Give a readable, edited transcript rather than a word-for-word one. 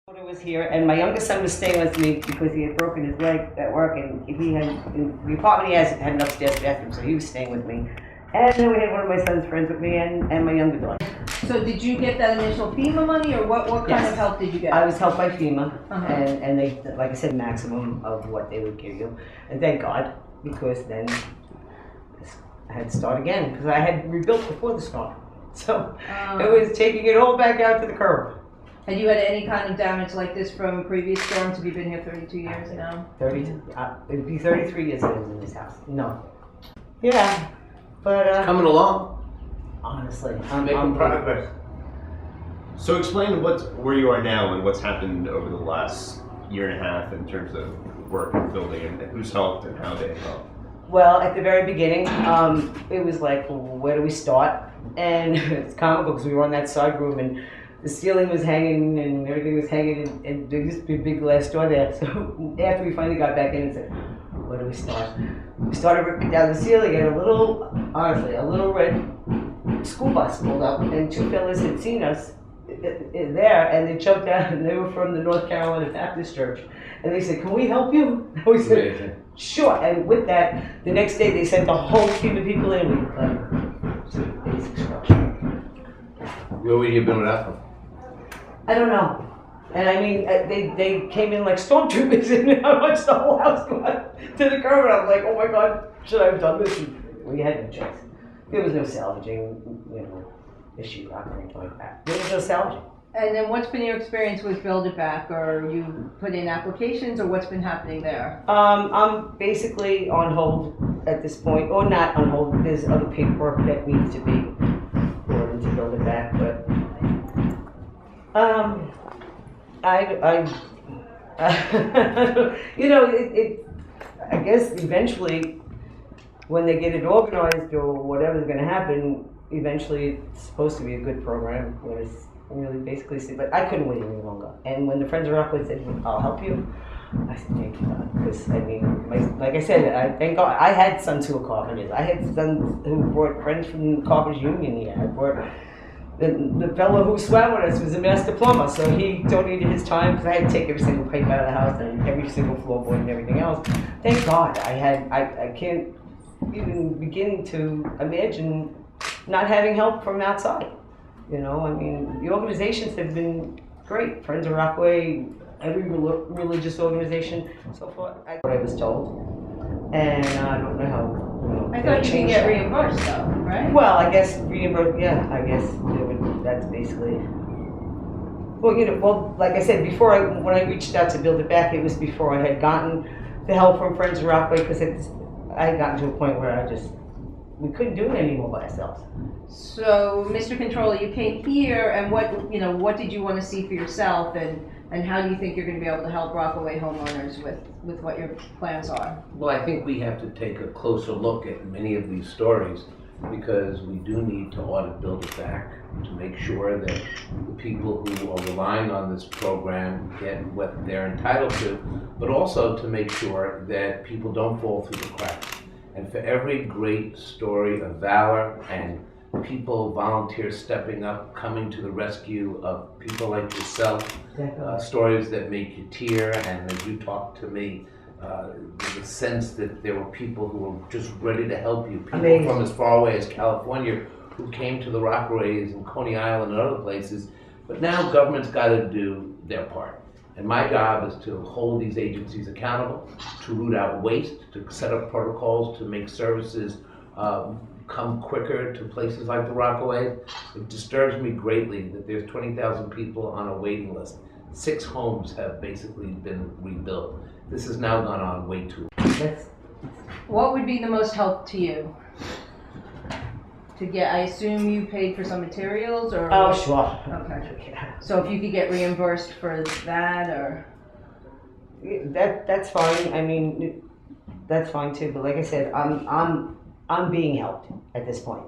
Was here, and my youngest son was staying with me because he had broken his leg at work, and the apartment he has had an upstairs bathroom, so he was staying with me. And then we had one of my son's friends with me, and my younger daughter. So did you get that initial FEMA money, or what kind of help did you get? I was helped by FEMA, Uh-huh. and they, like I said, maximum of what they would give you. And thank God, because then I had to start again, because I had rebuilt before the storm. So it was taking it all back out to the curb. Had you had any kind of damage like this from previous storms? Have you been here 32 years now? 30, it'd be 33 years I was in this house. No. Yeah, but Coming along. honestly, Making I'm progress. So explain where you are now and what's happened over the last year and a half in terms of work and building and who's helped and how they helped. Well, at the very beginning, it was like, well, where do we start? And it's comical because we were on that side room and the ceiling was hanging and everything was hanging, and there used to be a big glass door there. So after we finally got back in and said, where do we start? We started ripping down the ceiling, and a little red school bus pulled up, and two fellas had seen us there, and they jumped out, and they were from the North Carolina Baptist Church. And they said, can we help you? And we said, Amazing. sure. And with that, the next day they sent the whole team of people in with basic structure. Where would you have been without them? I don't know. And I mean, they came in like stormtroopers and I watched the whole house go out to the curb, and I was like, oh my God, should I have done this? And we had no choice. There was no salvaging, issue or anything like that. There was no salvaging. And then what's been your experience with Build It Back? Or you put in applications, or what's been happening there? I'm basically on hold at this point, or not on hold. There's other paperwork that needs to be brought in to Build It Back, but I guess eventually, when they get it organized or whatever's going to happen, eventually it's supposed to be a good program. Where it's really basically, but I couldn't wait any longer. And when the Friends of Rockaway said, "I'll help you," I said, "Thank you, God," because I mean, like I said, thank God I had sons who were carpenters. I had sons who brought friends from the Carpenters Union here. I brought. The fellow who swam with us was a master plumber, so he donated his time because I had to take every single pipe out of the house and every single floorboard and everything else. Thank God I can't even begin to imagine not having help from outside. I mean, the organizations have been great. Friends of Rockaway, every religious organization so far. What I was told, and I don't know how. I thought you could get reimbursed though, right? Well, I guess reimbursed. Yeah, I guess that's basically. Well, like I said before, when I reached out to Build It Back, it was before I had gotten the help from Friends of Rockaway, because I had gotten to a point where we couldn't do it anymore by ourselves. So, Mr. Comptroller, you came here, and what did you want to see for yourself, and how do you think you're going to be able to help Rockaway homeowners with what your plans are? Well, I think we have to take a closer look at many of these stories, because we do need to audit Build It Back to make sure that the people who are relying on this program get what they're entitled to, but also to make sure that people don't fall through the cracks. And for every great story of valor and people, volunteers stepping up, coming to the rescue of people like yourself, stories that make you tear, and as you talk to me, the sense that there were people who were just ready to help you, people Amazing. from as far away as California who came to the Rockaways and Coney Island and other places. But now government's got to do their part. And my job is to hold these agencies accountable, to root out waste, to set up protocols to make services come quicker to places like the Rockaway. It disturbs me greatly that there's 20,000 people on a waiting list. 6 homes have basically been rebuilt. This has now gone on way too long. What would be the most help to you? I assume you paid for some materials, or? Oh, sure. Okay. So if you could get reimbursed for that, or? That's fine. I mean, that's fine too. But like I said, I'm being helped at this point.